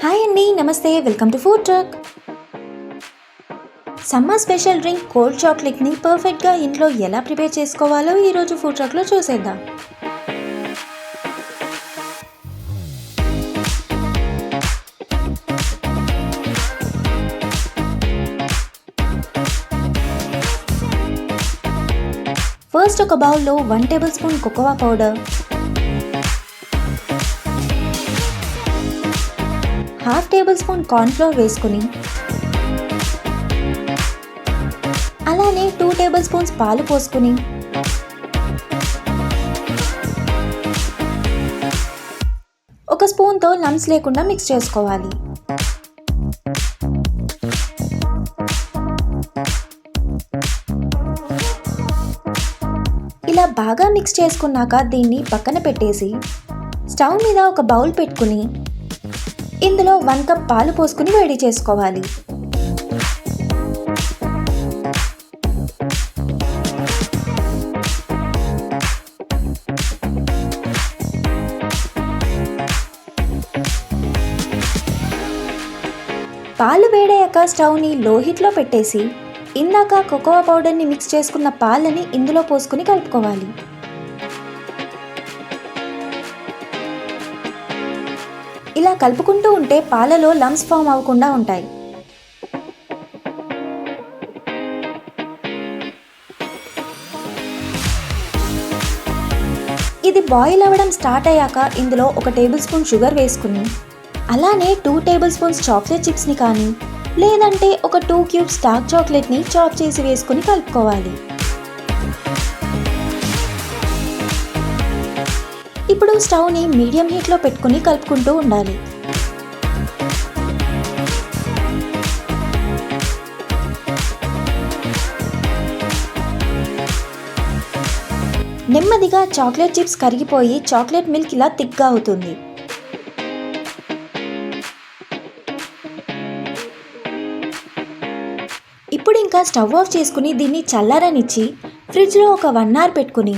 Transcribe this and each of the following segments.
Hi అండి, నమస్తే. Welcome to food truck. Summer special drink cold చాక్లెట్ని పర్ఫెక్ట్గా ఇంట్లో ఎలా ప్రిపేర్ చేసుకోవాలో ఈరోజు ఫుడ్ ట్రక్లో చూసేద్దాం. ఫస్ట్ ఒక బౌల్లో 1 table spoon cocoa powder, half table spoon cornflour వేసుకుని అలానే 2 టేబుల్ స్పూన్స్ పాలు పోసుకుని ఒక స్పూన్తో లంప్స్ లేకుండా మిక్స్ చేసుకోవాలి. ఇలా బాగా మిక్స్ చేసుకున్నాక దీన్ని పక్కన పెట్టేసి స్టవ్ మీద ఒక బౌల్ పెట్టుకుని ఇందులో 1 కప్ పాలు పోసుకుని వేడి చేసుకోవాలి. పాలు వేడయ్యాక స్టవ్ని లో హీట్లో పెట్టేసి ఇందాక కోకోవా పౌడర్ని మిక్స్ చేసుకున్న పాలని ఇందులో పోసుకుని కలుపుకోవాలి. ఇలా కలుపుకుంటూ ఉంటే పాలలో లంప్స్ ఫామ్ అవ్వకుండా ఉంటాయి. ఇది బాయిల్ అవ్వడం స్టార్ట్ అయ్యాక ఇందులో 1 టేబుల్ స్పూన్ షుగర్ వేసుకుని అలానే 2 టేబుల్ స్పూన్స్ చాక్లెట్ చిప్స్ని కానీ లేదంటే ఒక 2 క్యూబ్స్ డార్క్ చాక్లెట్ని చాప్ చేసి వేసుకుని కలుపుకోవాలి. ఇప్పుడు స్టవ్ని మీడియం హీట్లో పెట్టుకుని కలుపుకుంటూ ఉండాలి. నెమ్మదిగా చాక్లెట్ చిప్స్ కరిగిపోయి చాక్లెట్ మిల్క్ ఇలా థిక్గా అవుతుంది. ఇప్పుడు ఇంకా స్టవ్ ఆఫ్ చేసుకుని దీన్ని చల్లారనిచ్చి ఫ్రిడ్జ్లో ఒక 1 అవర్ పెట్టుకుని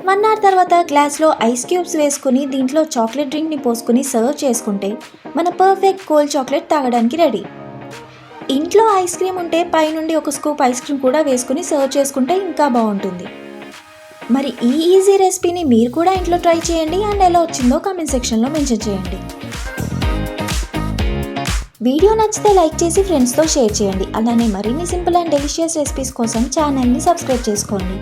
1 అవర్ తర్వాత గ్లాస్లో ఐస్ క్యూబ్స్ వేసుకుని దీంట్లో చాక్లెట్ డ్రింక్ని పోసుకుని సర్వ్ చేసుకుంటే మన పర్ఫెక్ట్ కోల్డ్ చాక్లెట్ తాగడానికి రెడీ. ఇంట్లో ఐస్ క్రీమ్ ఉంటే పైనుండి ఒక స్కూప్ ఐస్ క్రీమ్ కూడా వేసుకుని సర్వ్ చేసుకుంటే ఇంకా బాగుంటుంది. మరి ఈ ఈజీ రెసిపీని మీరు కూడా ఇంట్లో ట్రై చేయండి అండ్ ఎలా వచ్చిందో కామెంట్ సెక్షన్లో మెన్షన్ చేయండి. వీడియో నచ్చితే లైక్ చేసి ఫ్రెండ్స్తో షేర్ చేయండి. అలానే మరిన్ని సింపుల్ అండ్ డెలిషియస్ రెసిపీస్ కోసం ఛానల్ని సబ్స్క్రైబ్ చేసుకోండి.